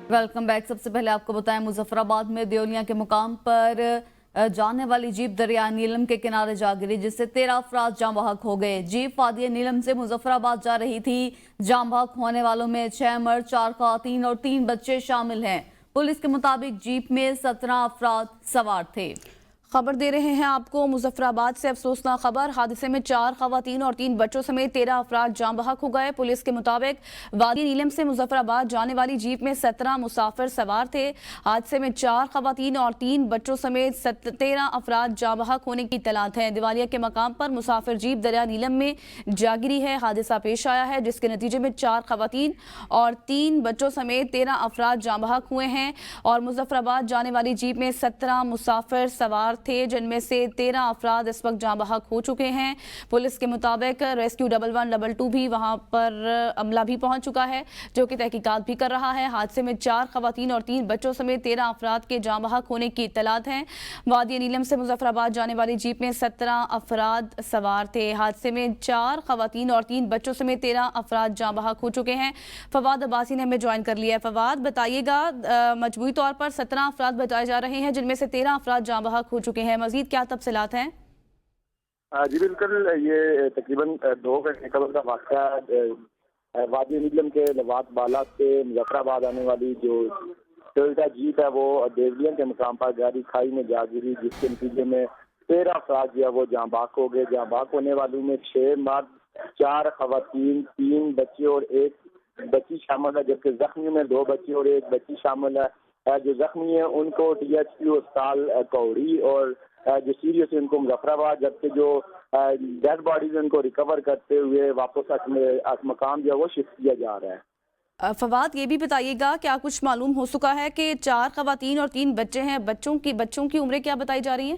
Welcome back. सबसे पहले आपको बताएं, मुजफ्फराबाद में देवलिया के मुकाम पर जाने वाली जीप दरिया नीलम के किनारे जा गिरी, जिससे 13 अफराद जाँ बहक हो गए। जीप वादी नीलम से मुजफ्फराबाद जा रही थी। जाँ बहक होने वालों में 6 मर्द, 4 खवातीन और 3 बच्चे शामिल हैं। पुलिस के मुताबिक जीप में 17 अफराद सवार थे। खबर दे रहे हैं आपको मुजफ्फराबाद से अफसोसनाक खबर। हादसे में 4 खवातीन और 3 बच्चों समेत 13 अफराद जाँ बहक हो गए। पुलिस के मुताबिक वादी नीलम से मुजफ्फराबाद जाने वाली जीप में 17 मुसाफिर सवार थे। हादसे में 4 खवातीन और 3 बच्चों समेत 13 अफराद जाँ बहक होने की इत्तलात है। दिवालिया के मकाम पर मुसाफिर जीप दरिया नीलम में जा गिरी है। हादसा पेश आया है, जिसके नतीजे में 4 खवातीन और 3 बच्चों समेत 13 अफराद जाँ बहक हुए हैं और मुजफ्फराबाद जाने वाली जीप में 17 मुसाफिर सवार थे, जिनमें से 13 अफराद इस वक्त जाँ बहक हो चुके हैं। पुलिस के मुताबिक रेस्क्यू 1112 भी वहां पर अमला भी पहुंच चुका है, जो कि तहकीकात भी कर रहा है। हादसे में 4 खवातीन और 3 बच्चों समेत 13 अफराद के जाँ बहक होने की इत्तलात हैं। वादी नीलम से मुजफ्फराबाद जाने वाली जीप में 17 अफराद सवार थे। हादसे में 4 खवातीन और 3 बच्चों समेत 13 अफराद जाँ बहक हो चुके हैं। फवाद अब्बासी ने हमें ज्वाइन कर लिया है। फवाद, बताइएगा, मजबूरी तौर पर 17 अफराद बताए जा रहे हैं, जिनमें से 13 अफराद जाँ बहक हो चुके हैं। मजीद क्या तफसीलात हैं? जी बिल्कुल, ये तकरीबन 2 घंटे कबल का वाक़या वादी नीलम के लवात बाला से मुजफ्फराबाद आने वाली जो टोयोटा जीप है वो देवलिया के मुकाम पर गहरी खाई में जा गिरी, जिसके नतीजे में 13 अफराद जो है वो जाँ बहक हो गए। जाँ बहक होने वालों में 6 मर्द, 4 खवातीन, 3 बच्चे और 1 बच्ची शामिल है, जबकि जख्मी में 2 बच्चे और 1 बच्ची शामिल है। जो जख्मी है उनको DHQ अस्पताल कौड़ी और जो सीरियस है उनको मुजफ्फराबाद, जबकि जो डेड बॉडीज उनको रिकवर करते हुए वापस मकाम जो है वो शिफ्ट किया जा रहा है। फवाद, ये भी बताइएगा, क्या कुछ मालूम हो चुका है कि 4 खवातीन और 3 बच्चे हैं, बच्चों की उम्रें क्या बताई जा रही है?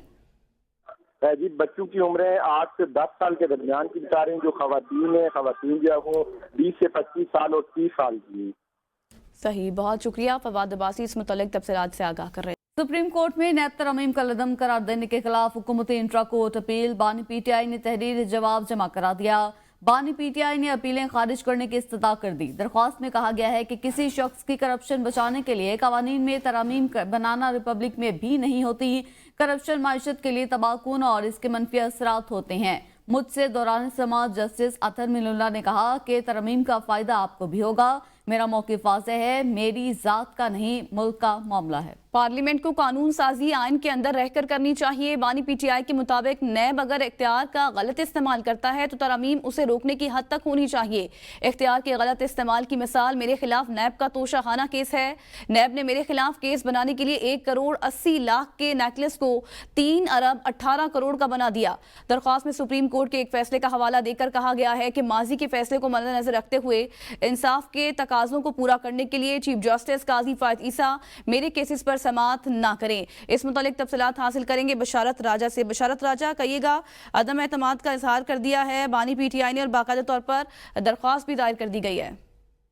जी, बच्चों की उम्रें 8 से 10 साल के दरमियान की बता रही हैं। जो खवातीन जो है वो 20 से 25 साल और 30 साल की है। सही, बहुत शुक्रिया। फवाद अब्बासी इस मुतल्लिक तफसीलात से आगाह कर रहे हैं। सुप्रीम कोर्ट में नैब तरमीम का लदम करार देने के खिलाफ हुकूमती इंट्रा कोर्ट अपील। बानी PTI ने तहरीर जवाब जमा करा दिया। बानी PTI ने अपीलें खारिज करने की इस्तदा कर दी। दरख्वास्त में कहा गया है कि किसी शख्स की करप्शन बचाने के लिए कवानीन में तरमीम बनाना रिपब्लिक में भी नहीं होती। करप्शन माइशत के लिए तबाहकुन और इसके मनफी असरात होते हैं। मुझसे दौरान समाज जस्टिस अतर मिनुल्लाह ने कहा कि तरमीम का फायदा आपको भी होगा। मेरा मौक़िफ़ वाज़ेह है, मेरी ज़ात का नहीं मुल्क का मामला है। पार्लियामेंट को कानून साजी आइन के अंदर रहकर करनी चाहिए। बानी PTI के मुताबिक नैब अगर इख्तियार का गलत इस्तेमाल करता है तो तरमीम उसे रोकने की हद तक होनी चाहिए। इख्तियार के गलत इस्तेमाल की मिसाल मेरे खिलाफ नैब का तोशाखाना केस है। नैब ने मेरे खिलाफ केस बनाने के लिए 1 करोड़ 80 लाख के नेकलेस को 3 अरब 18 करोड़ का बना दिया। दरख्वास्त में सुप्रीम कोर्ट के एक फैसले का हवाला देकर कहा गया है कि माजी के फैसले को मद्देनजर रखते हुए इंसाफ के तकाजों को पूरा करने के लिए चीफ जस्टिस काजी फायद ईसा मेरे केसेस पर समात ना करें। इस मुतालिक तफसीलात हासिल करेंगे बशारत राजा से। बशारत राजा, कहिएगा, अदम एतमाद का इजहार कर दिया है बानी PTI ने और बाकायदा तौर पर दरख्वास्त भी दायर कर दी गई है।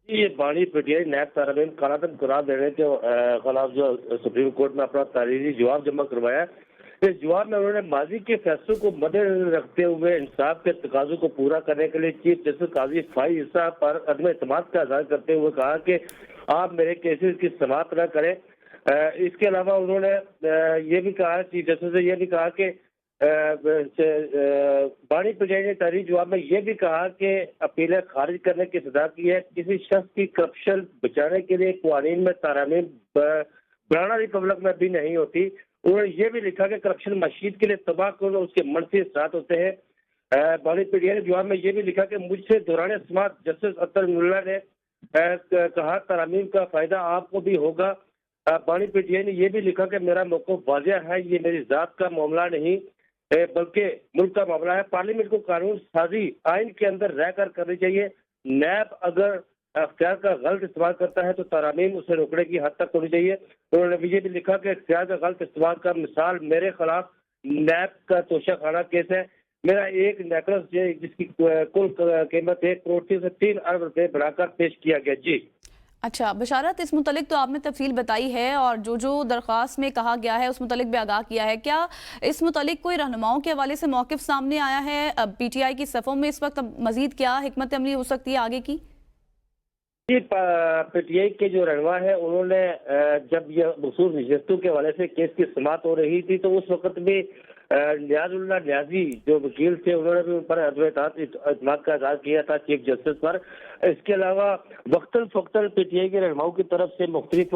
ये बानी PTI नैब तरमीम करार देने के खिलाफ जो सुप्रीम कोर्ट में अपना तहरीरी जवाब जमा करवाया है, इस जवाब में उन्होंने माजी के फैसलों को मद्देनजर रखते हुए इंसाफ के तकाजों को पूरा करने के लिए चीफ जस्टिस काजी फायद ईसा पर अदम एतमाद का इजहार करते हुए कहा कि आप मेरे केसेस की समात न करें। इसके अलावा उन्होंने ये भी कहा, चीफ जस्टिस ने यह भी कहा कि बानी PTI ने तहरीरी जवाब में यह भी कहा कि अपीलें खारिज करने की सजा की है। किसी शख्स की करप्शन बचाने के लिए कानून में तरमीम बनाना रिपब्लिक में भी नहीं होती। उन्होंने ये भी लिखा कि करप्शन मशीद के लिए तबाहकुन और उसके मनफी असरात होते हैं। बानी PTI ने जवाब में ये भी लिखा कि मुझसे दौरान समाज जस्टिस अतर मिनुल्लाह ने कहा तरमीम का फायदा आपको भी होगा। बानी PTI ने यह भी लिखा कि मेरा मौक़िफ़ वाज़ेह है, ये मेरी ज़ात का मामला नहीं बल्कि मुल्क का मामला है। पार्लियामेंट को कानून साजी आइन के अंदर रहकर करनी चाहिए। नैब अगर अख्तियार का गलत इस्तेमाल करता है तो तरमीम उसे रोकने की हद तक होनी चाहिए। उन्होंने ये भी लिखा कि अख्तियार का गलत इस्तेमाल का मिसाल मेरे खिलाफ नैब का तोशाखाना केस है। मेरा एक नेकलेस जिसकी कुल कीमत 1 करोड़ से 3 अरब रुपए बढ़ाकर पेश किया गया। जी अच्छा बशारत, इस मुतलिक तो आपने तफसील बताई है और जो दरख्वास्त में कहा गया है उस मुतलिक भी आगाह किया है। क्या इस मुतलिक कोई रहनुमाओं के हवाले से मौक़िफ़ सामने आया है? PTI की सफ़ों में इस वक्त मज़ीद क्या हिकमत अमली हो सकती है आगे की? जी, पीटीआई के जो रहनुमा है उन्होंने जब ये मखसूस नशस्तों के हवाले से केस की समाअत हो रही थी तो उस वक्त भी नियाजुल्लाह नियाजी जो वकील थे उन्होंने भी उन पर एतमाद का इजहार किया था चीफ जस्टिस पर। इसके अलावा वक्तन फक्तन पीटीआई के रहनुमाओं की तरफ से मुख्तलिफ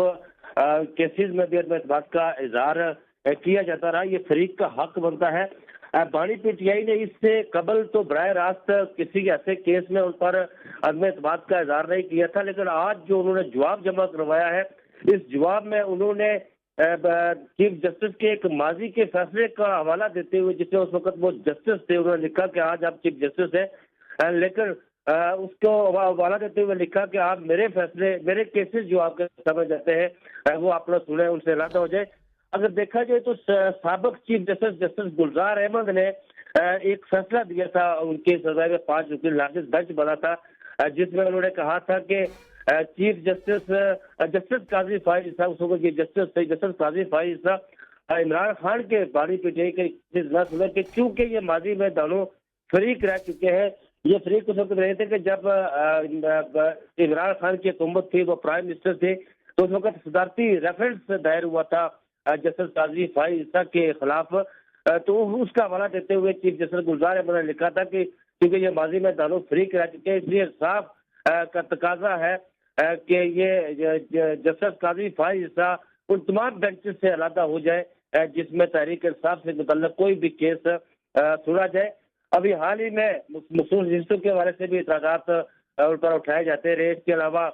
केसेज में भी एतमाद का इजहार किया जाता रहा। ये फरीक का हक बनता है। बानी पीटीआई ने इससे कबल तो बराह रास्त किसी ऐसे केस में उन पर अदम एतमाद का इजहार नहीं किया था, लेकिन आज जो उन्होंने जवाब जमा करवाया है, इस जवाब में उन्होंने चीफ जस्टिस के एक माजी के फैसले का हवाला देते हुए, जिसमें उस वक्त वो जस्टिस थे, उन्होंने लिखा कि आज आप चीफ जस्टिस हैं, लेकिन उसको हवाला देते हुए लिखा कि आप मेरे फैसले, मेरे केसेस जो आपके समझ जाते हैं वो आप लोग सुने, उनसे अलग हो जाए। अगर देखा जाए तो साबिक चीफ जस्टिस जस्टिस गुलजार अहमद ने एक फैसला दिया था उनके सजा में 5 वकील नाजिर बेंच बना था, जिसमें उन्होंने कहा था कि चीफ जस्टिस काजी फाइज साहब, उसको जस्टिस काजी फाइज साहब इमरान खान के बानी पीटीआई के न सुने कि क्योंकि ये माजी में दोनों फरीक रह चुके हैं। ये फरीक उस वक्त रहे थे कि जब इमरान खान की हुकूमत थी, वो प्राइम मिनिस्टर थे, तो उस वक्त सदारती रेफरेंस दायर हुआ था जस्टिस काजी फाइज के खिलाफ। तो उसका हवाला देते हुए चीफ जस्टिस गुलजार अहमद ने लिखा था कि क्योंकि ये माजी में दानों फरीक रह चुके हैं, इसलिए साफ का तकाजा है कि ये जस्टिस काजी फाइज उन तमाम बेंचेस से अलहदा हो जाए जिसमें तहरीक इंसाफ से मुतल्लक कोई भी केस सुना जाए। अभी हाल ही में मखसूस रिश्तों के हवाले से भी इतराज़ात उन पर उठाए जाते रहे। इसके अलावा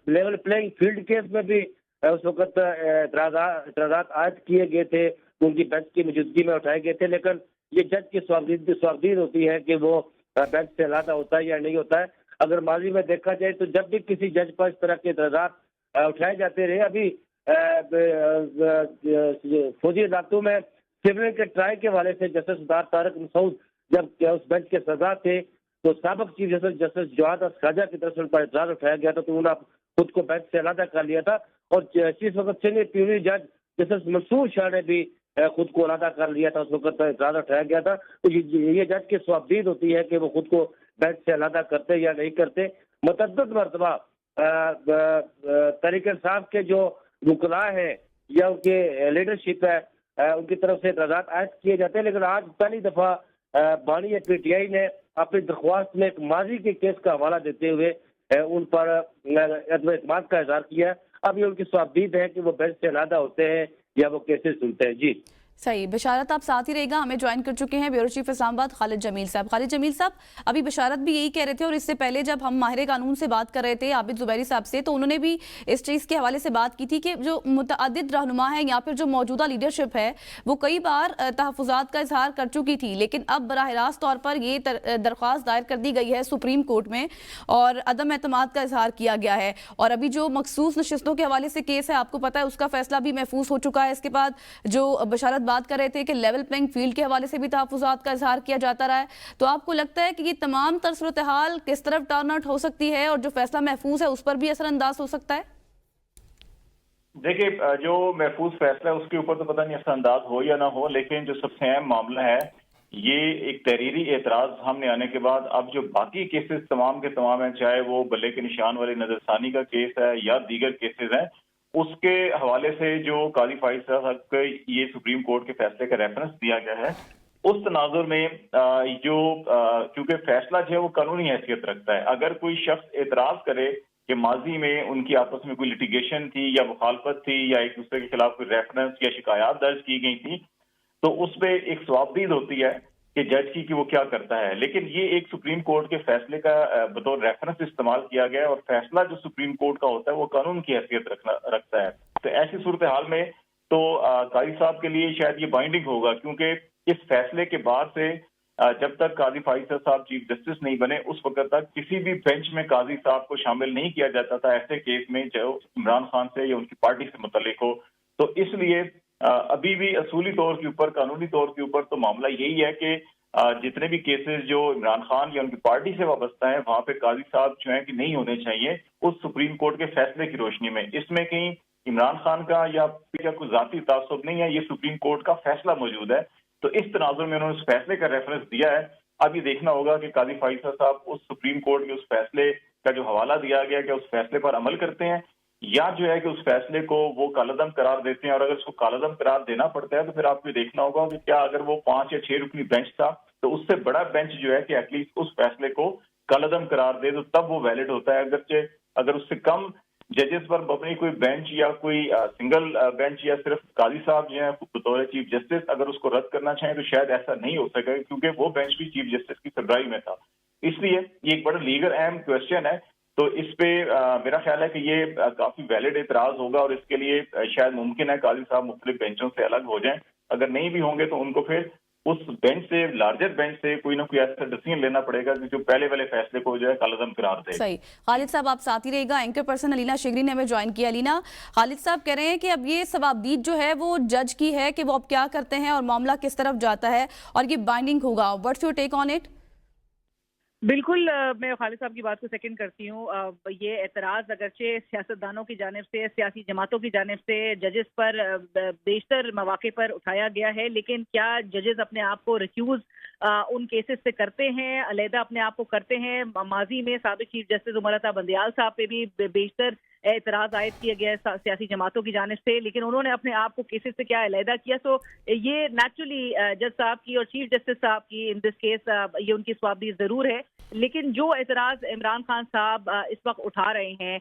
लेवल प्लेइंग फील्ड केस में भी उस वक्त इतराज़ात आयद किए गए थे, उनकी बेंच की मौजूदगी में उठाए गए थे, लेकिन ये जज की स्वाबदीद होती है कि वो बेंच से अलहदा होता है या नहीं होता है। अगर माजी में देखा जाए तो जब भी किसी जज पर इस तरह के इतराज़ात उठाए जाते रहे, अभी फौजी अदालतों में सिविल के ट्रायल के हवाले से जस्टिस सरदार तारक मसूद जब उस बेंच के सजा थे, तो साबिक चीफ जस्टिस जवाद खाजा की तरफ से उन पर इतराज उठाया गया था, तो उन्होंने खुद को बेंच से अलहदा कर लिया था। और चीफ वक्त सीनियर प्यूरी जज जस्टिस मंसूर शाह ने भी खुद को अलहदा कर लिया था, उस वक्त इतराज उठाया गया था। तो ये जज की स्वाबदीद होती है कि वो खुद को बेंच से अलहदा करते या नहीं करते। मुतअद्दिद मरतबा तहरीक इंसाफ के जो वकला है या उनके लीडरशिप है, उनकी तरफ से इतराज़ात आयद किए जाते हैं, लेकिन आज पहली दफा बानी पीटीआई ने अपनी दरख्वास्त में एक माजी के केस का हवाला देते हुए उन पर एतमाद का इजहार किया। अब ये उनकी स्वाबदीद है कि वो बेंच से अलहदा होते हैं या वो केसेस सुनते हैं। जी सही। बशारत आप साथ ही रहेगा, हमें ज्वाइन कर चुके हैं ब्यूरो चीफ इस्लामाबाद खालिद जमील साहब। खालिद जमील साहब, अभी बशारत भी यही कह रहे थे और इससे पहले जब हम माहिर कानून से बात कर रहे थे आबिद जुबैरी साहब से, तो उन्होंने भी इस चीज़ के हवाले से बात की थी कि जो मुतअद्दिद रहनुमा है या फिर जो मौजूदा लीडरशिप है वो कई बार तहफ़्फ़ुज़ात का इजहार कर चुकी थी, लेकिन अब बराह रास्त तौर पर ये दरख्वास्त दायर कर दी गई है सुप्रीम कोर्ट में और अदम एतमाद का इजहार किया गया है। और अभी जो मखसूस नशिस्तों के हवाले से केस है, आपको पता है उसका फैसला भी महफूज हो चुका है। इसके बाद जो बशारत बात कर रहे थे कि लेवल प्लेइंग फील्ड के हवाले से भी तहफ़्फ़ुज़ात का इजहार किया जाता रहा है, तो आपको लगता है कि ये तमाम सूरत हाल किस तरफ टर्न आउट हो सकती है और जो फैसला महफूज है उस पर भी असरअंदाज हो सकता है? देखिए, जो महफूज फैसला है उसके ऊपर तो पता नहीं असरअंदाज हो या ना हो, लेकिन जो सबसे अहम मामला है ये एक तहरीरी एतराज सामने आने के बाद अब जो बाकी केसेस तमाम के तमाम हैं, चाहे वो बल्ले के निशान वाली नजरसानी का केस है या दीगर केसेस हैं, उसके हवाले से जो काजी फाइज साहब को ये सुप्रीम कोर्ट के फैसले का रेफरेंस दिया गया है, उस तनाजुर में जो क्योंकि फैसला जो है वो कानूनी हैसियत रखता है। अगर कोई शख्स एतराज करे कि माजी में उनकी आपस में कोई लिटिगेशन थी या मुखालफत थी या एक दूसरे के खिलाफ कोई रेफरेंस या शिकायत दर्ज की गई थी, तो उस पर एक स्वाबदीद होती है कि जज की कि वो क्या करता है। लेकिन ये एक सुप्रीम कोर्ट के फैसले का बतौर रेफरेंस इस्तेमाल किया गया है और फैसला जो सुप्रीम कोर्ट का होता है वो कानून की हैसियत रखता है। तो ऐसी सूरत हाल में तो काजी साहब के लिए शायद ये बाइंडिंग होगा, क्योंकि इस फैसले के बाद से जब तक काजी फाइज साहब चीफ जस्टिस नहीं बने उस वक्त तक किसी भी बेंच में काजी साहब को शामिल नहीं किया जाता था ऐसे केस में जो इमरान खान से या उनकी पार्टी से मुतल्लिक हो। तो इसलिए अभी भी असूली तौर के ऊपर, कानूनी तौर के ऊपर तो मामला यही है कि जितने भी केसेस जो इमरान खान या उनकी पार्टी से वाबस्ता है वहां पे काजी साहब जो है कि नहीं होने चाहिए उस सुप्रीम कोर्ट के फैसले की रोशनी में। इसमें कहीं इमरान खान का या कोई जाती तासुब नहीं है, ये सुप्रीम कोर्ट का फैसला मौजूद है। तो इस तनाजुर में उन्होंने उस फैसले का रेफरेंस दिया है। अब ये देखना होगा कि काजी फाइज साहब उस सुप्रीम कोर्ट के उस फैसले का जो हवाला दिया गया कि उस फैसले पर अमल करते हैं, या जो है कि उस फैसले को वो कालअदम करार देते हैं। और अगर उसको कालअदम करार देना पड़ता है तो फिर आपको देखना होगा कि क्या अगर वो 5 या 6 रुकनी बेंच था तो उससे बड़ा बेंच जो है कि एटलीस्ट उस फैसले को कालअदम करार दे तो तब वो वैलिड होता है। अगर उससे कम जजेस पर अपनी कोई बेंच या कोई सिंगल बेंच या सिर्फ काजी साहब जो है बतौर चीफ जस्टिस अगर उसको रद्द करना चाहें तो शायद ऐसा नहीं हो सकेगा, क्योंकि वो बेंच भी चीफ जस्टिस की सरबराही में था। इसलिए ये एक बड़ा लीगल अहम क्वेश्चन है। तो इस पे मेरा ख्याल है कि ये काफी वैलिड एतराज होगा और इसके लिए शायद मुमकिन है काजी साहब मुख्तलिफ बेंचों से अलग हो जाएं। अगर नहीं भी होंगे तो उनको फिर उस बेंच से, लार्जर बेंच से कोई ना कोई ऐसा डिसीजन लेना पड़ेगा कि जो पहले वाले फैसले को जो है कालअदम करार दे। सही। खालिद साहब आप साथ ही रहेगा। एंकर पर्सन अलीना शिगरी ने हमें ज्वाइन किया। अलीना, खालिद साहब कह रहे हैं कि अब ये सवाबदीद जो है वो जज की है कि वो अब क्या करते हैं और मामला किस तरफ जाता है और ये बाइंडिंग होगा। What's your take on it? बिल्कुल, मैं खालिद साहब की बात को सेकंड करती हूँ। ये एतराज़ अगरचे सियासतदानों की जानिब से, सियासी जमातों की जानिब से जजेस पर बेशतर मौके पर उठाया गया है, लेकिन क्या जजेस अपने आप को रिक्यूज़ उन केसेस से करते हैं, अलहदा अपने आप को करते हैं? माजी में साबिक चीफ जस्टिस उमर अता बंदियाल साहब पे भी बेशतर एतराज़ आयद किया गया है सियासी जमातों की जानिब से, लेकिन उन्होंने अपने आप को केसेस से क्या अलहदा किया? सो ये नेचुरली जज साहब की और चीफ जस्टिस साहब की इन दिस केस ये उनकी स्वाबदी जरूर है, लेकिन जो एतराज़ इमरान खान साहब इस वक्त उठा रहे हैं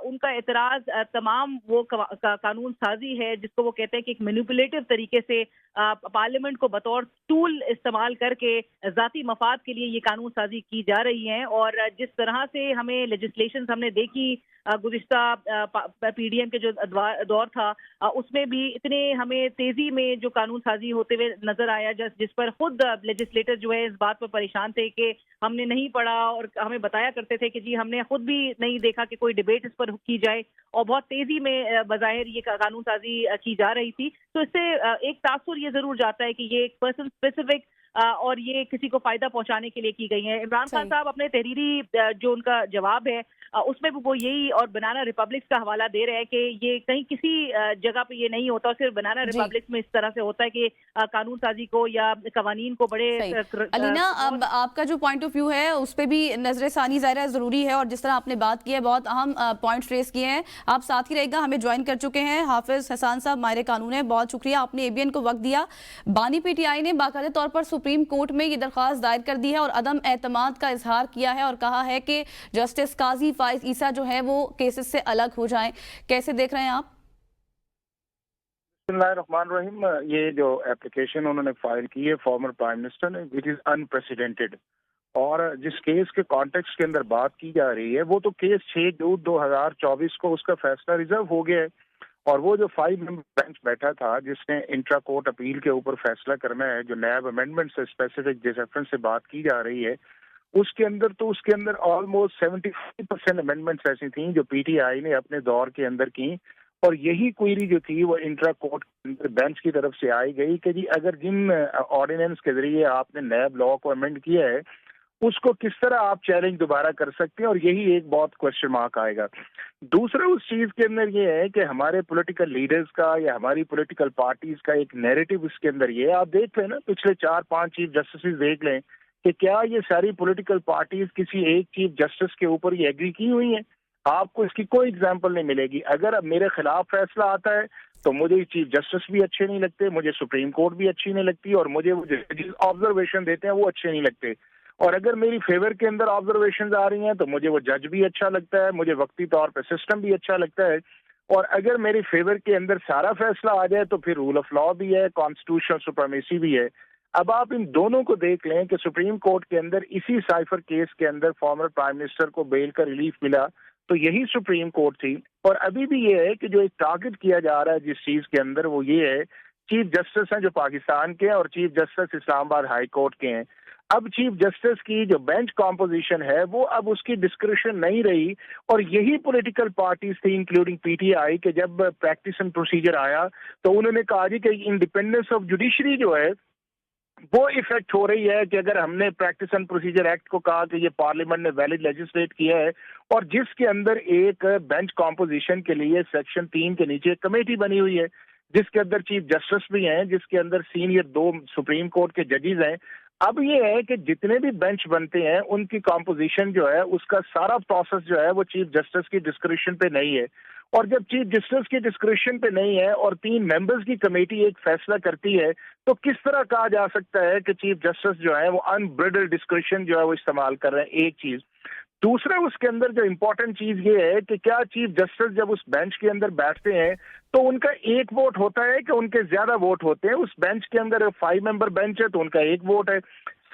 उनका एतराज़ तमाम वो कानून साजी है जिसको वो कहते हैं कि एक मैनिपुलेटिव तरीके से पार्लियामेंट को बतौर टूल इस्तेमाल करके ज़ाती मफाद के लिए ये कानून साजी की जा रही है। और जिस तरह से हमें लेजिस्लेशन हमने देखी गुज़िश्ता पीडीएम के जो दौर था उसमें भी इतने हमें तेजी में जो कानून साजी होते हुए नजर आया, जिस पर खुद लेजिस्लेटर जो है इस बात पर परेशान थे कि हमने नहीं पढ़ा और हमें बताया करते थे कि जी हमने खुद भी नहीं देखा कि कोई डिबेट इस पर की जाए, और बहुत तेजी में बज़ाहिर ये कानून साजी की जा रही थी। तो इससे एक तासुर ये जरूर जाता है कि ये एक पर्सन स्पेसिफिक और ये किसी को फायदा पहुंचाने के लिए की गई है। इमरान खान साहब अपने तहरीरी जो उनका जवाब है उसमें भी वो यही और बनाना रिपब्लिक्स का हवाला दे रहे हैं कि ये कहीं किसी जगह पे ये नहीं होता, सिर्फ बनाना रिपब्लिक्स में इस तरह से होता है कि कानून साजी को या कवानीन को बड़े अलीना, अब आपका जो पॉइंट ऑफ व्यू है उस पर भी नजर सानी ज़ाहिर जरूरी है, और जिस तरह आपने बात की है बहुत अहम पॉइंट्स रेस किए हैं। आप साथ ही रहेगा, हमें ज्वाइन कर चुके हैं हाफिज हसन साहब, माहिर कानून है। बहुत शुक्रिया, आपने एबीएन को वक्त दिया। बानी पीटीआई ने बाकायदा तौर पर सुप्रीम कोर्ट में ये दरख्वास्त दायर कर दी है और अदम एतमाद का इजहार किया है और कहा है कि जस्टिस काजी फाइज ईसा जो है वो केसेस से अलग हो जाएं। कैसे देख रहे हैं आप? बिस्मिल्लाहिर्रहमानिर्रहीम, ये जो एप्लीकेशन उन्होंने फाइल की है फॉर्मर प्राइम मिनिस्टर ने, इट इज अनप्रेसिडेंटेड। और जिस केस के कॉन्टेक्स्ट के अंदर बात की जा रही है वो तो केस 6 जून 2024 को उसका फैसला रिजर्व हो गया है, और वो जो 5 मेंबर बेंच बैठा था जिसने इंट्रा कोर्ट अपील के ऊपर फैसला करना है, जो नैब अमेंडमेंट से स्पेसिफिक जिस रेफरेंस से बात की जा रही है उसके अंदर ऑलमोस्ट 75% अमेंडमेंट्स ऐसी थी जो पीटीआई ने अपने दौर के अंदर की, और यही क्वेरी जो थी वो इंट्रा कोर्ट के अंदर बेंच की तरफ से आई गई कि जी अगर जिन ऑर्डिनेंस के जरिए आपने नैब लॉ को अमेंड किया है उसको किस तरह आप चैलेंज दोबारा कर सकते हैं, और यही एक बहुत क्वेश्चन मार्क आएगा। दूसरा उस चीज के अंदर ये है कि हमारे पॉलिटिकल लीडर्स का या हमारी पॉलिटिकल पार्टीज का एक नैरेटिव इसके अंदर ये आप देख लें ना, पिछले 4-5 चीफ जस्टिस देख लें कि क्या ये सारी पॉलिटिकल पार्टीज किसी एक चीफ जस्टिस के ऊपर ये एग्री की हुई हैं? आपको इसकी कोई एग्जाम्पल नहीं मिलेगी। अगर अब मेरे खिलाफ फैसला आता है तो मुझे चीफ जस्टिस भी अच्छे नहीं लगते, मुझे सुप्रीम कोर्ट भी अच्छी नहीं लगती, और मुझे वो जजेस ऑब्जर्वेशन देते हैं वो अच्छे नहीं लगते। और अगर मेरी फेवर के अंदर ऑब्जर्वेशन आ रही हैं तो मुझे वो जज भी अच्छा लगता है, मुझे वक्ती तौर पे सिस्टम भी अच्छा लगता है। और अगर मेरी फेवर के अंदर सारा फैसला आ जाए तो फिर रूल ऑफ लॉ भी है, कॉन्स्टिट्यूशनल सुप्रीमेसी भी है। अब आप इन दोनों को देख लें कि सुप्रीम कोर्ट के अंदर इसी साइफर केस के अंदर फॉर्मर प्राइम मिनिस्टर को बेल का रिलीफ मिला तो यही सुप्रीम कोर्ट थी। और अभी भी ये है कि जो एक टारगेट किया जा रहा है जिस चीज के अंदर वो ये है, चीफ जस्टिस हैं जो पाकिस्तान के हैं और chief justice Islamabad high court के हैं। अब चीफ जस्टिस की जो बेंच कॉम्पोजिशन है वो अब उसकी डिस्क्रिप्शन नहीं रही, और यही पॉलिटिकल पार्टीज थी इंक्लूडिंग पीटीआई के जब प्रैक्टिस एंड प्रोसीजर आया तो उन्होंने कहा जी कि इंडिपेंडेंस ऑफ जुडिशरी जो है वो इफेक्ट हो रही है कि अगर हमने प्रैक्टिस एंड प्रोसीजर एक्ट को कहा कि ये पार्लियामेंट ने वैलिड लेजिस्लेट किया है, और जिसके अंदर एक बेंच कॉम्पोजिशन के लिए सेक्शन 3 के नीचे कमेटी बनी हुई है जिसके अंदर चीफ जस्टिस भी हैं, जिसके अंदर सीनियर 2 सुप्रीम कोर्ट के जजेस हैं। अब ये है कि जितने भी बेंच बनते हैं उनकी कॉम्पोजिशन जो है उसका सारा प्रोसेस जो है वो चीफ जस्टिस की डिस्क्रिप्शन पे नहीं है। और जब चीफ जस्टिस की डिस्क्रिप्शन पे नहीं है और 3 मेंबर्स की कमेटी एक फैसला करती है, तो किस तरह कहा जा सकता है कि चीफ जस्टिस जो है वो अनब्रिडल्ड डिस्क्रिप्शन जो है वो इस्तेमाल कर रहे हैं? एक चीज। दूसरा, उसके अंदर जो इम्पोर्टेंट चीज ये है कि क्या चीफ जस्टिस जब उस बेंच के अंदर बैठते हैं तो उनका एक वोट होता है कि उनके ज्यादा वोट होते हैं? उस बेंच के अंदर 5 मेंबर बेंच है तो उनका एक वोट है।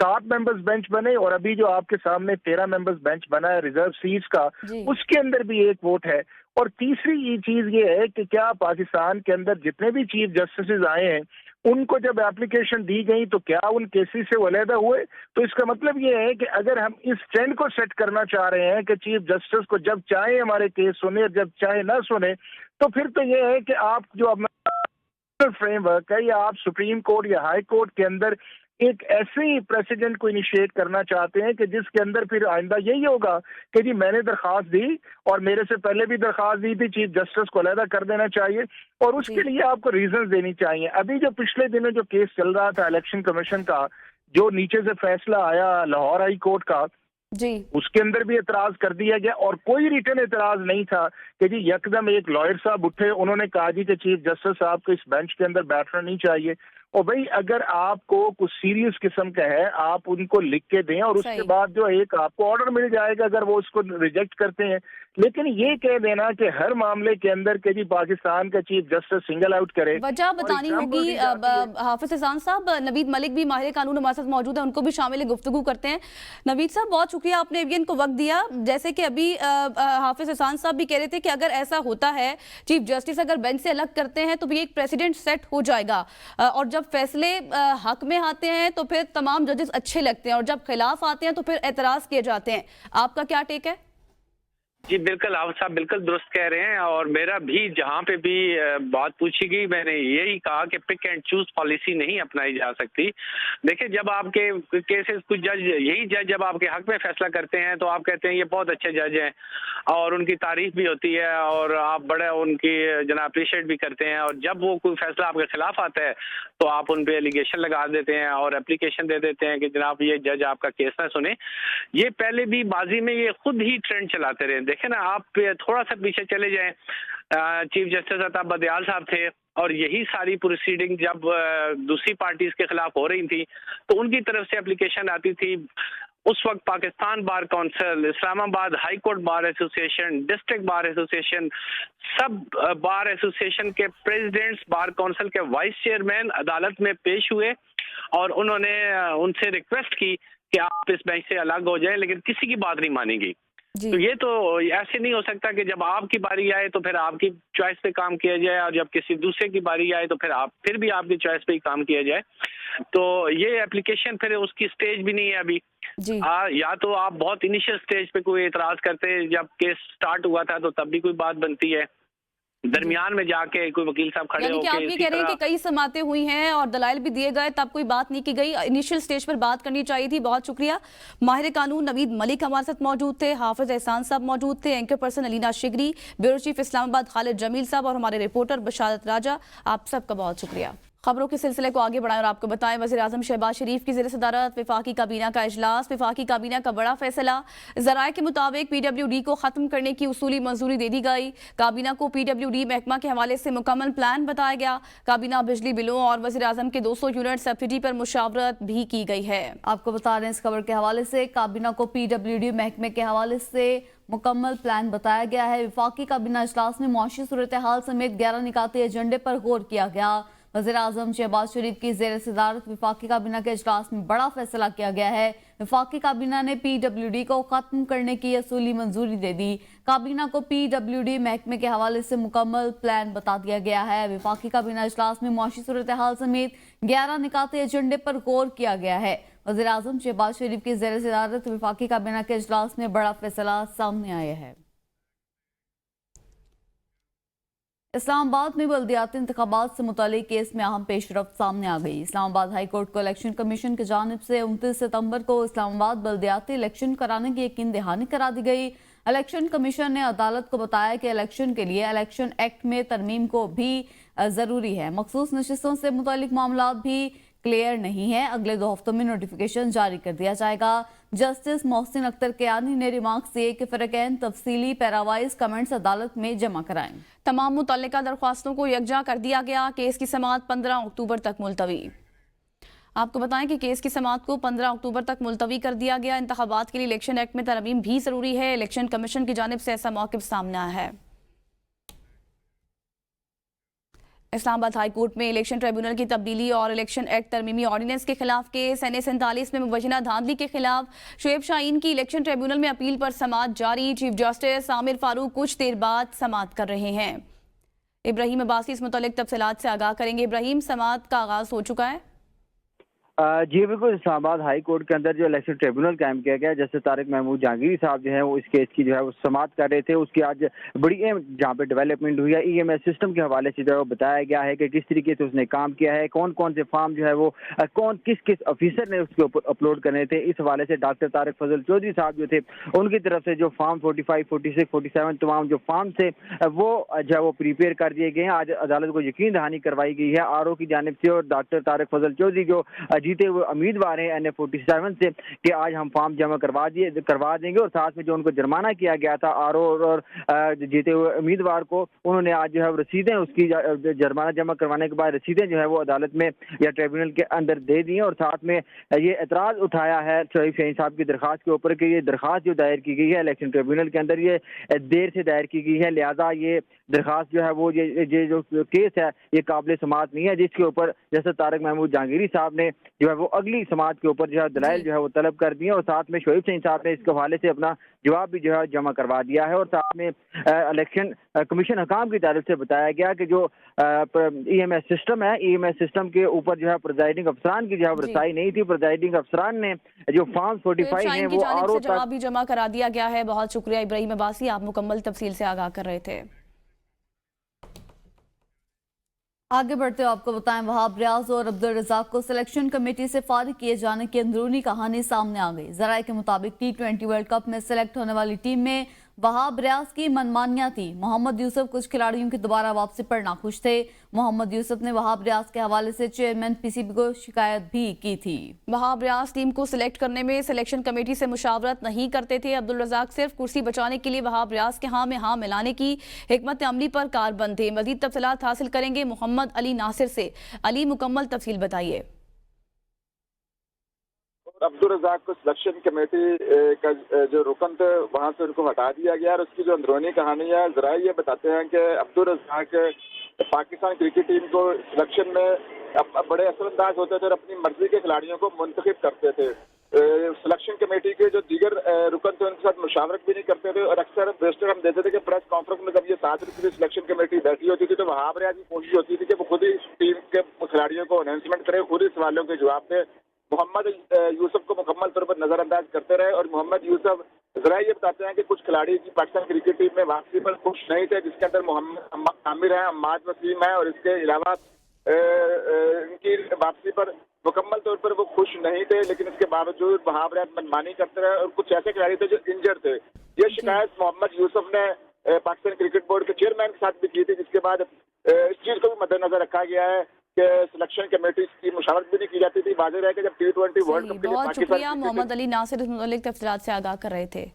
7 मेंबर्स बेंच बने और अभी जो आपके सामने 13 मेंबर्स बेंच बना है रिजर्व सीट्स का, उसके अंदर भी एक वोट है। और तीसरी ये चीज ये है कि क्या पाकिस्तान के अंदर जितने भी चीफ जस्टिस आए हैं उनको जब एप्लीकेशन दी गई तो क्या उन केसेस से वो अलहदा हुए? तो इसका मतलब ये है कि अगर हम इस ट्रेंड को सेट करना चाह रहे हैं कि चीफ जस्टिस को जब चाहे हमारे केस सुने, जब चाहे ना सुने, तो फिर तो ये है कि आप जो अपना फ्रेमवर्क है या आप सुप्रीम कोर्ट या हाई कोर्ट के अंदर एक ऐसे ही प्रेसिडेंट को इनिशिएट करना चाहते हैं कि जिसके अंदर फिर आइंदा यही होगा कि जी मैंने दरखास्त दी और मेरे से पहले भी दरखास्त दी थी, चीफ जस्टिस को अलहदा कर देना चाहिए और उसके लिए आपको रीजंस देनी चाहिए। अभी जो पिछले दिनों जो केस चल रहा था इलेक्शन कमीशन का, जो नीचे से फैसला आया लाहौर हाई कोर्ट का, जी, उसके अंदर भी एतराज कर दिया गया और कोई रिटर्न एतराज नहीं था कि जी यकदम एक लॉयर साहब उठे, उन्होंने कहा जी कि चीफ जस्टिस साहब को इस बेंच के अंदर बैठना नहीं चाहिए। और भाई अगर आपको कुछ सीरियस किस्म का है आप उनको लिख के दें और उसके बाद जो एक आपको ऑर्डर मिल जाएगा अगर वो उसको रिजेक्ट करते हैं। लेकिन ये कह देना कि हर मामले के अंदर के जी पाकिस्तान का चीफ जस्टिस सिंगल आउट करे, वजह बतानी होगी। हाफिज एहसान साहब, नवीद मलिक भी माहिर कानून हमारे साथ मौजूद है, उनको भी शामिल गुफ्तगू करते हैं। नवीद साहब, बहुत शुक्रिया आपने एवियन को वक्त दिया। जैसे कि अभी हाफिज एहसान साहब भी कह रहे थे कि अगर ऐसा होता है चीफ जस्टिस अगर बेंच से अलग करते हैं तो भी एक प्रेसिडेंट सेट हो जाएगा और जब फैसले हक में आते हैं तो फिर तमाम जजेस अच्छे लगते हैं और जब खिलाफ आते हैं तो फिर एतराज किए जाते हैं। आपका क्या टेक है? जी बिल्कुल, आप साहब बिल्कुल दुरुस्त कह रहे हैं और मेरा भी जहाँ पे भी बात पूछी गई मैंने यही कहा कि पिक एंड चूज पॉलिसी नहीं अपनाई जा सकती। देखिए, जब आपके केसेस कुछ जज जब आपके हक में फैसला करते हैं तो आप कहते हैं ये बहुत अच्छे जज हैं और उनकी तारीफ भी होती है और आप बड़े उनकी जना अप्रिशिएट भी करते हैं और जब वो कोई फैसला आपके खिलाफ आता है तो आप उन पे एलिगेशन लगा देते हैं और एप्लीकेशन दे देते हैं कि जनाब ये जज आपका केस ना सुने। ये पहले भी माजी में ये खुद ही ट्रेंड चलाते रहे। देखे ना, आप थोड़ा सा पीछे चले जाएं, चीफ जस्टिस अताब बदियाल साहब थे और यही सारी प्रोसीडिंग जब दूसरी पार्टीज के खिलाफ हो रही थी तो उनकी तरफ से एप्लीकेशन आती थी। उस वक्त Pakistan bar council, Islamabad high court bar association, district bar association, सब बार एसोसिएशन के प्रेसिडेंट्स, बार काउंसिल के वाइस चेयरमैन अदालत में पेश हुए और उन्होंने उनसे रिक्वेस्ट की कि आप इस बेंच से अलग हो जाएं, लेकिन किसी की बात नहीं मानी गई। तो ये तो ऐसे नहीं हो सकता कि जब आपकी बारी आए तो फिर आपकी चॉइस पे काम किया जाए और जब किसी दूसरे की बारी आए तो फिर भी आपकी चॉइस पे ही काम किया जाए। तो ये एप्लीकेशन फिर उसकी स्टेज भी नहीं है अभी जी। या तो आप बहुत इनिशियल स्टेज पे कोई एतराज करते, जब केस स्टार्ट हुआ था तो तब भी कोई बात बनती है, दरमियान में जाके कोई वकील साहब खड़े होकर आप ये कह रहे हैं कि कई समातें हुई हैं और दलाइल भी दिए गए तब कोई बात नहीं की गई, इनिशियल स्टेज पर बात करनी चाहिए थी। बहुत शुक्रिया। माहिर कानून नवीद मलिक हमारे साथ मौजूद थे, हाफिज एहसान साहब मौजूद थे, एंकर पर्सन अलीना शिगरी, ब्यूरो चीफ इस्लामाबाद खालिद जमील साहब और हमारे रिपोर्टर बशारत राजा, आप सबका बहुत शुक्रिया। खबरों के सिलसिले को आगे बढ़ाएं और आपको बताएं, वज़ीर-ए-आज़म शहबाज शरीफ की ज़ेर सदारत वफाकी काबीना का इजलास। वफाकी काबीना का बड़ा फैसला, ज़राए के मुताबिक PWD को ख़त्म करने की उसूली मंजूरी दे दी गई। काबीना को PWD महकमा के हवाले से मुकम्मल प्लान बताया गया। काबीना बिजली बिलों और वज़ीर-ए-आज़म के 200 यूनिट सब्सिडी पर मुशावरत भी की गई है। आपको बता दें इस खबर के हवाले से काबीना को PWD महकमे के हवाले से मुकम्मल प्लान बताया गया है। वफाकी काबीना इजलास में मुआशी सूरत हाल समेत 11 निकाती एजेंडे पर गौर किया गया। वज़ीर-ए-आज़म शहबाज शरीफ की ज़ेर सदारत वफाकी काबीना के इजलास में बड़ा फैसला किया गया है। वफाकी काबीना ने PWD को ख़त्म करने की असूली मंजूरी दे दी। काबीना को PWD महकमे के हवाले से मुकम्मल प्लान बता दिया गया है। वफाकी काबीना इजलास में मुआशी सूरत हाल समेत 11 निकाती एजेंडे पर गौर किया गया है। वज़ीर-ए-आज़म शहबाज शरीफ की ज़ेर सदारत वफाकी काबीना के इजलास में बड़ा फैसला सामने आया है। इस्लामाबाद में बल्दियाती इंतखाबात से मुतालिक केस में अहम पेशरफ्त सामने आ गई। इस्लामाबाद हाई कोर्ट को इलेक्शन कमीशन की जानिब से 29 सितंबर को इस्लामाबाद बल्दियाती इलेक्शन कराने की यकीन दहानी करा दी गई। इलेक्शन कमीशन ने अदालत को बताया कि इलेक्शन के लिए इलेक्शन एक्ट में तरमीम को भी ज़रूरी है। मखसूस नशिस्तों से मुतालिक मामला भी क्लियर नहीं है। अगले 2 हफ्तों में नोटिफिकेशन जारी कर दिया जाएगा। जस्टिस मोहसिन अख्तर कियानी ने रिमार्क्स दिए कि फरक़ैन तफसीली पैरावाइज कमेंट्स अदालत में जमा कराएं। तमाम मुतल्लिका दरख्वास्तों को यकजा कर दिया गया। केस की समाअत 15 अक्टूबर तक मुलतवी। आपको बताएं कि केस की समाअत को 15 अक्टूबर तक मुलतवी कर दिया गया। इंतखाबात के लिए इलेक्शन एक्ट में तरमीम भी जरूरी है। इलेक्शन कमीशन की जानिब से ऐसा मौक़िफ़ सामने आया है। इस्लामाबाद हाई कोर्ट में इलेक्शन ट्रिब्यूनल की तब्दीली और इलेक्शन एक्ट तरमीमी ऑर्डिनेंस के खिलाफ केस NA 47 में मुबैना धांधली के खिलाफ शुएब शाहीन की इलेक्शन ट्रिब्यूनल में अपील पर समाअत जारी। चीफ जस्टिस आमिर फारूक कुछ देर बाद समाअत कर रहे हैं। इब्राहिम अब्बासी इस मुतालिक तफसीलात से आगाह करेंगे। इब्राहिम, समाअत का आगाज हो चुका है? जी बिल्कुल, इस्लामाबाद हाई कोर्ट के अंदर जो इलेक्शन ट्रिब्यूनल कायम किया गया, जैसे तारिक महमूद जहांगीरी साहब जो है वो इस केस की जो है वो समाअत कर रहे थे। उसकी आज बड़ी जहाँ पे डेवलपमेंट हुई है, EMS सिस्टम के हवाले से जो है वो बताया गया है कि किस तरीके से उसने काम किया है, कौन कौन से फॉर्म जो है वो किस किस ऑफिसर ने उसके ऊपर अपलोड करने थे। इस हवाले से डॉक्टर तारिक फजल चौधरी साहब जो थे उनकी तरफ से जो फॉर्म 45, 46, 47 तमाम जो फॉर्म थे वो जो है वो प्रिपेयर कर दिए गए हैं। आज अदालत को यकीन दहानी करवाई गई है RO की जानिब से, और डॉक्टर तारिक फजल चौधरी जो जीते हुए उम्मीदवार हैं NA 47 से कि आज हम फॉर्म जमा करवा देंगे, और साथ में जो उनको जुर्माना किया गया था RO और जीते हुए उम्मीदवार को, उन्होंने आज जो है रसीदें उसकी जुर्माना जमा करवाने के बाद रसीदें जो है वो अदालत में या ट्रिब्यूनल के अंदर दे दी हैं। और साथ में ये एतराज़ उठाया है शुएब शाहीन साहब की दरख्वास्त के ऊपर कि ये दरख्वास्त जो दायर की गई है इलेक्शन ट्रिब्यूनल के अंदर ये देर से दायर की गई है, लिहाजा ये दरख्वास्त जो है वो ये जो केस है ये काबिल समाअत नहीं है, जिसके ऊपर जैसे तारिक महमूद जहांगीरी साहब ने जो है वो अगली समाअत के ऊपर जो है दलाइल जो है वो तलब कर दिए, और साथ में शुएब शाहीन साहब ने इसके हवाले से अपना जवाब भी जो है जमा करवा दिया है। और साथ में इलेक्शन कमीशन हकाम की तरफ से बताया गया कि जो EMS सिस्टम है, EMS सिस्टम के ऊपर जो है प्रिजाइडिंग अफसरान की जो है रसाई नहीं थी। प्रिजाइडिंग अफसरान ने जो फॉर्म 45 है वो RO तक जवाब भी जमा करा दिया गया है। बहुत शुक्रिया इब्राहिम अब्बासी, आप मुकम्मल तफसील से आगाह कर रहे थे। आगे बढ़ते हुए आपको बताएं, वहाब रियाज और अब्दुल रज़ाक को सिलेक्शन कमेटी से फारिग किए जाने की अंदरूनी कहानी सामने आ गई। ज़राए के मुताबिक T20 वर्ल्ड कप में सिलेक्ट होने वाली टीम में वहाब रियाज की मनमानियां थी। मोहम्मद यूसुफ कुछ खिलाड़ियों की दोबारा वापसी पर नाखुश थे। मोहम्मद यूसुफ ने वहाब रियाज के हवाले से चेयरमैन PCB को शिकायत भी की थी। वहाब रियाज टीम को सिलेक्ट करने में सिलेक्शन कमेटी से मुशावरत नहीं करते थे। अब्दुल रज़ाक सिर्फ कुर्सी बचाने के लिए वहाब रियाज के हाँ में हाँ मिलाने की हिकमत अमली पर कारबंद थे। मजीद तफसीलात हासिल करेंगे मोहम्मद अली नासिर से। अली, मुकम्मल तफसील बताइए। अब्दुल रज़ाक को सिलेक्शन कमेटी का जो रुकन थे वहाँ से उनको हटा दिया गया, और उसकी जो अंदरूनी कहानी है जरा ये बताते हैं कि अब्दुल रज़ाक पाकिस्तान क्रिकेट टीम को सिलेक्शन में बड़े असरअंदाज होते थे और अपनी मर्जी के खिलाड़ियों को मुंतखब करते थे। सिलेक्शन कमेटी के जो दीगर रुकन थे उनके साथ मुशावरत भी नहीं करते थे, और अक्सर रजिस्टर हम देते थे कि प्रेस कॉन्फ्रेंस में जब ये 7 की सिलेक्शन कमेटी बैठी होती थी तो वहाब रियाज की कोशिश होती थी कि वो खुद ही टीम के खिलाड़ियों को अनाउंसमेंट करे, खुद ही सवालों के जवाब दे। मोहम्मद यूसुफ को मुकम्मल तौर पर नजरअंदाज करते रहे, और मोहम्मद यूसुफ जरा ये बताते हैं कि कुछ खिलाड़ी पाकिस्तान क्रिकेट टीम में वापसी पर खुश नहीं थे, जिसके अंदर मोहम्मद आमिर है, अम्माद वसीम है, और इसके अलावा इनकी वापसी पर मुकम्मल तौर पर वो खुश नहीं थे। लेकिन इसके बावजूद वहाब रियाज मनमानी करते रहे, और कुछ ऐसे खिलाड़ी थे जो इंजर्ड थे। ये शिकायत मोहम्मद यूसुफ ने पाकिस्तान क्रिकेट बोर्ड के चेयरमैन के साथ भी की थी, जिसके बाद इस चीज को भी मद्देनजर रखा गया है कि सिलेक्शन कमेटी की मुशावरत भी नहीं की जाती थी। वाज़ेह है कि जब T20 वर्ल्ड कप के लिए बहुत शुक्रिया मोहम्मद अली नासिर इस मुतालिक तफसीलात से आगाह कर रहे थे।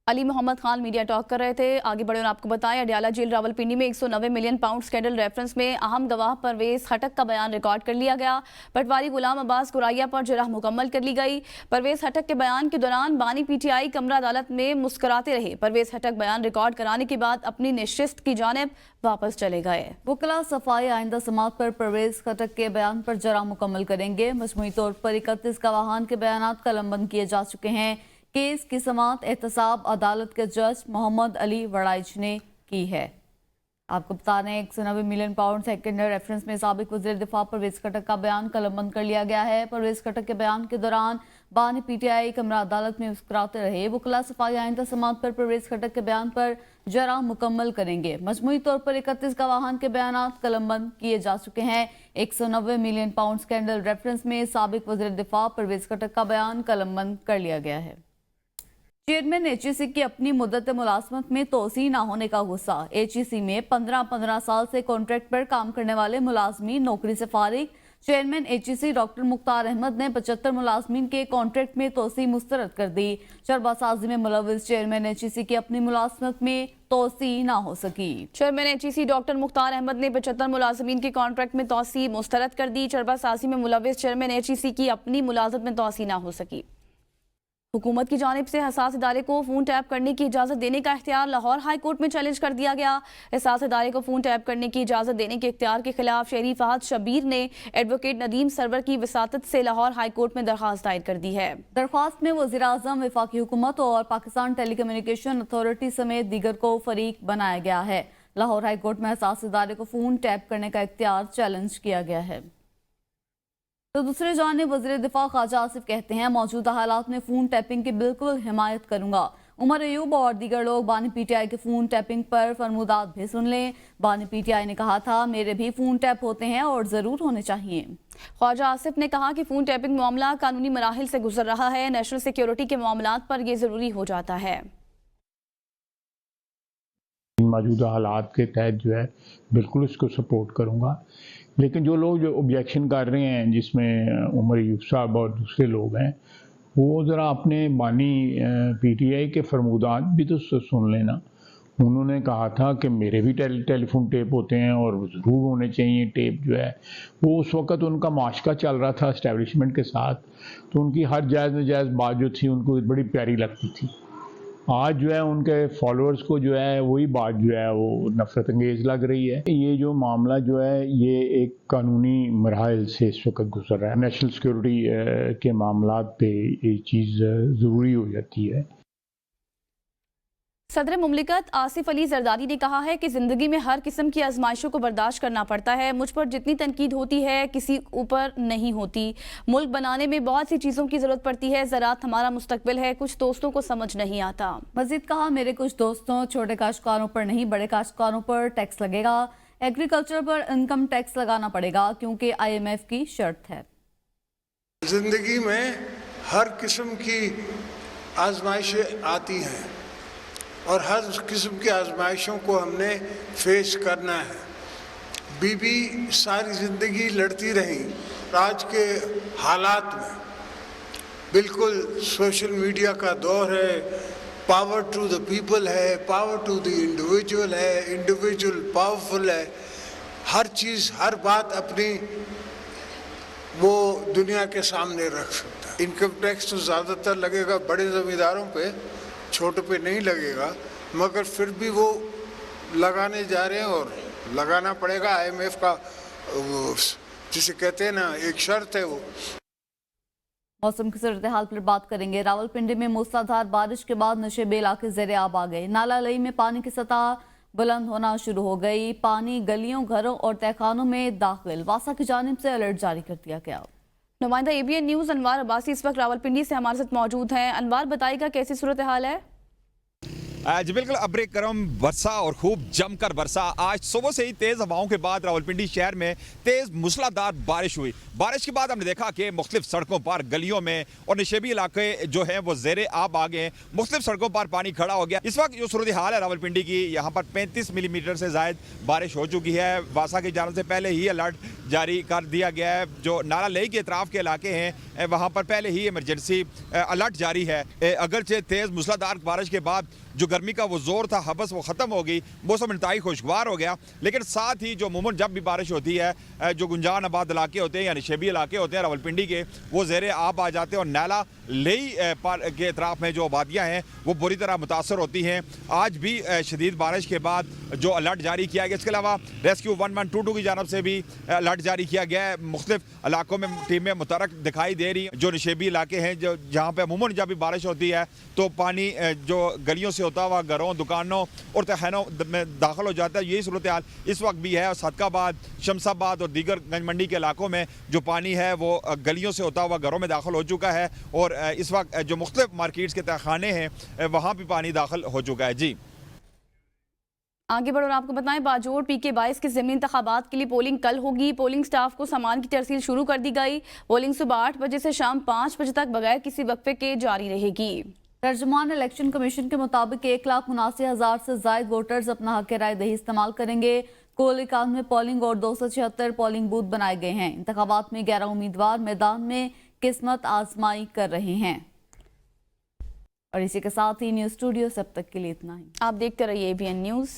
अली मोहम्मद खान मीडिया टॉक कर रहे थे। आगे बढ़े और आपको बताएं, अडयाला जेल रावलपिंडी में 190 मिलियन पाउंड स्कैंडल रेफरेंस में अहम गवाह परवेज खटक का बयान रिकॉर्ड कर लिया गया। पटवारी गुलाम अब्बास गुराइया पर जराह मुकम्मल कर ली गई। परवेज खटक के बयान के दौरान बानी PTI कमरा अदालत में मुस्कुराते रहे। परवेज खटक बयान रिकॉर्ड कराने के बाद अपनी नशिस्त की जानिब वापस चले गए। वकला सफाई आइंदा समात पर परवेज खटक के बयान पर जराह मुकम्मल करेंगे। मजमूई तौर पर 31 गवाहान के बयान कलमबंद किए जा चुके हैं। केस की समाअत एहतसाब अदालत के जज मोहम्मद अली वड़ाइच ने की है। आपको बता दें 190 मिलियन पाउंड सेकेंडर रेफरेंस में साबिक वज़ीर दिफा परवेज खटक का बयान कलमबंद कर लिया गया है। परवेज खटक के बयान के दौरान बानी PTI कमरा अदालत में मुस्कुराते रहे। वकला सफाई आइंदा समाअत पर परवेज खटक के बयान पर जरा मुकम्मल करेंगे। मजमूई तौर पर 31 गवाहान के बयान कलमबंद किए जा चुके हैं। 190 मिलियन पाउंड स्कैंडल रेफरेंस में साबिक वज़ीर दिफा परवेज खटक का बयान कलमबंद कर लिया गया है। चेयरमैन HEC की अपनी मुद्दत मुलाजमत में तोसी न होने का गुस्सा। HEC में 15-15 साल से कॉन्ट्रैक्ट पर काम करने वाले मुलाजमीन नौकरी से फारिग। Chairman HEC doctor Mukhtar Ahmad ने 75 मुलाजमीन के कॉन्ट्रैक्ट में तोसी मुस्तरद कर दी। चरबासाजी में मुलविस चेयरमैन एचईसी की अपनी मुलाजमत में तोसी ना हो सकी। Chairman HEC doctor Mukhtar Ahmad ने 75 मुलाजमीन के कॉन्ट्रैक्ट में तोसी मुस्तरद कर दी। चरबासाजी में मुलविस चेयरमैन एचईसी की अपनी मुलाजमत में तोसी ना हो सकी। हुकूमत की जानिब से हसास इदारे को फ़ोन टैप करने की इजाज़त देने का इख्तियार लाहौर हाई कोर्ट में चैलेंज कर दिया गया। हसास इदारे को फ़ोन टैप करने की इजाज़त देने के इख्तियार के खिलाफ शहरी फहद शबीर ने एडवोकेट नदीम सरवर की वसातत से लाहौर हाई कोर्ट में दरख्वास्त दायर कर दी है। दरख्वास्त में वज़ीर-ए-आज़म, वफाकी हुकूमत और पाकिस्तान टेलीकम्युनिकेशन अथॉरिटी समेत दीगर को फरीक बनाया गया है। लाहौर हाई कोर्ट में हसास इदारे को फ़ोन टैप करने का इख्तियार चैलेंज किया गया है। तो दूसरे जानिब वज़ीर दिफा ख्वाजा आसिफ कहते हैं, मौजूदा हालात में फ़ोन टैपिंग की बिल्कुल हिमायत करूंगा। उमर अयूब और दीगर लोग बानी पीटीआई के फ़ोन टैपिंग पर फरमूदात भी सुन लें। बानी पीटीआई ने कहा था, मेरे भी फ़ोन टैप होते हैं और ज़रूर होने चाहिए। ख्वाजा आसिफ ने कहा कि फ़ोन टैपिंग मामला कानूनी मराहिल से गुजर रहा है। नेशनल सिक्योरिटी के मामलात पर यह ज़रूरी हो जाता है। मौजूदा हालात के तहत जो है बिल्कुल इसको सपोर्ट करूंगा, लेकिन जो लोग जो ऑब्जेक्शन कर रहे हैं, जिसमें उमर अयूब साहब और दूसरे लोग हैं, वो ज़रा अपने बानी पीटीआई के फरमूदात भी तो सुन लेना। उन्होंने कहा था कि मेरे भी टेलीफोन टेप होते हैं और ज़रूर होने चाहिए टेप जो है। वो उस वक़्त उनका माशका चल रहा था इस्टेब्लिशमेंट के साथ, तो उनकी हर जायज़ नजायज़ बात जो थी उनको बड़ी प्यारी लगती थी। आज जो है उनके फॉलोअर्स को जो है वही बात जो है वो नफरत अंगेज लग रही है। ये जो मामला जो है ये एक कानूनी मराहिल से इस वक्त गुजर रहा है। नेशनल सिक्योरिटी के मामलात पे ये चीज़ ज़रूरी हो जाती है। सदर मुमलिकत आसिफ अली जरदारी ने कहा है कि ज़िंदगी में हर किस्म की आजमाइशों को बर्दाश्त करना पड़ता है। मुझ पर जितनी तनकीद होती है किसी ऊपर नहीं होती। मुल्क बनाने में बहुत सी चीज़ों की ज़रूरत पड़ती है। ज़राअत हमारा मुस्तकबिल है, कुछ दोस्तों को समझ नहीं आता। मजीद कहा, मेरे कुछ दोस्तों, छोटे काश्तकारों पर नहीं बड़े काश्तकारों पर टैक्स लगेगा। एग्रीकल्चर पर इनकम टैक्स लगाना पड़ेगा क्योंकि IMF की शर्त है। जिंदगी में हर किस्म की आजमाइशें आती हैं और हर किस्म की आजमाइशों को हमने फेस करना है। बीबी सारी ज़िंदगी लड़ती रही। आज के हालात में बिल्कुल सोशल मीडिया का दौर है, पावर टू द पीपल है, पावर टू द इंडिविजुअल है, इंडिविजुअल पावरफुल है। हर चीज़, हर बात अपनी वो दुनिया के सामने रख सकता है। इनकम टैक्स तो ज़्यादातर लगेगा बड़े ज़मींदारों पे, छोटे पे नहीं लगेगा, मगर फिर भी वो लगाने जा रहे हैं और लगाना पड़ेगा। IMF का जिसे कहते हैं ना, एक शर्त है वो। मौसम की सूरत हाल पर बात करेंगे। रावलपिंडी में मूसलाधार बारिश के बाद नशेबे इलाके ज़ेरे आब आ गए। नाला लई में पानी की सतह बुलंद होना शुरू हो गई। पानी गलियों, घरों और तहखानों में दाखिल। वासा की जानिब से अलर्ट जारी कर दिया गया। नुमाइंदा ABN न्यूज़ अनवार अब्बासी इस वक्त रावलपिंडी से हमारे साथ मौजूद हैं। अनवार, बताइएगा कैसी सूरत हाल है? जी बिल्कुल, अब्रे करम बरसा और खूब जमकर बरसा। आज सुबह से ही तेज़ हवाओं के बाद रावलपिंडी शहर में तेज़ मूसलाधार बारिश हुई। बारिश के बाद हमने देखा कि मुख्तलिफ सड़कों पर, गलियों में और निशेबी इलाके जो हैं वो ज़ेरे आब आ गए। मुख्तलिफ सड़कों पर पानी खड़ा हो गया। इस वक्त जो सूरत हाल है रावलपिंडी की, यहाँ पर 35 मिलीमीटर से ज़ायद बारिश हो चुकी है। वासा की जानिब से पहले ही अलर्ट जारी कर दिया गया है। जो नाला लेई के अतराफ़ के इलाके हैं वहाँ पर पहले ही इमरजेंसी अलर्ट जारी है। अगरचे तेज़ मूसलाधार बारिश के बाद जो गर्मी का वो जोर था, हबस, वो ख़त्म हो गई। मौसम इंतहाई खुशगवार हो गया। लेकिन साथ ही जो अमूमन जब भी बारिश होती है, जो गुंजान आबाद इलाके होते हैं या निशेबी इलाके होते हैं रावलपिंडी के, वो ज़ेरे आब आ जाते हैं और नाला लेई के अतराफ़ में जो आबादियाँ हैं वो बुरी तरह मुतासर होती हैं। आज भी शदीद बारिश के बाद जो अलर्ट जारी किया गया। इसके अलावा रेस्क्यू 1122 की जानब से भी अलर्ट जारी किया गया है। मुख्तलिफ इलाकों में टीमें मुतरक दिखाई दे रही हैं। जो निशेबी इलाके हैं, जो जहाँ पर अमूमन जब भी बारिश होती है तो पानी जो गलियों से होता हुआ घरों, दुकानों और तहखानों में दाखिल हो जाता है। यही सूरत हाल इस वक्त भी है। सदकाबाद, शमसाबाद और दीगर गंज मंडी के इलाकों में जो पानी है वो गलियों से होता हुआ घरों में दाखिल हो चुका है और इस वक्त जो मुख्तलिफ मार्केट्स के तहखाने हैं वहाँ भी पानी दाखिल हो चुका है। जी आगे बढ़ो और आपको बताएं, बाजोड़ PK-22 के ज़मीनी इंतखाबात के लिए पोलिंग कल होगी। पोलिंग स्टाफ को सामान की तरसील शुरू कर दी गई। पोलिंग सुबह 8 बजे से शाम 5 बजे तक बगैर किसी वक्फे के जारी रहेगी। तर्जुमान इलेक्शन कमीशन के मुताबिक 1,79,000 से जायद वोटर्स अपना हक राय दही इस्तेमाल करेंगे। कुल 91 पोलिंग और 276 पोलिंग बूथ बनाए गए हैं। इंतखाबात में 11 उम्मीदवार मैदान में किस्मत आजमाई कर रहे हैं। और इसी के साथ ही न्यूज स्टूडियो से अब तक के लिए इतना ही। आप देखते रहिए ABN न्यूज।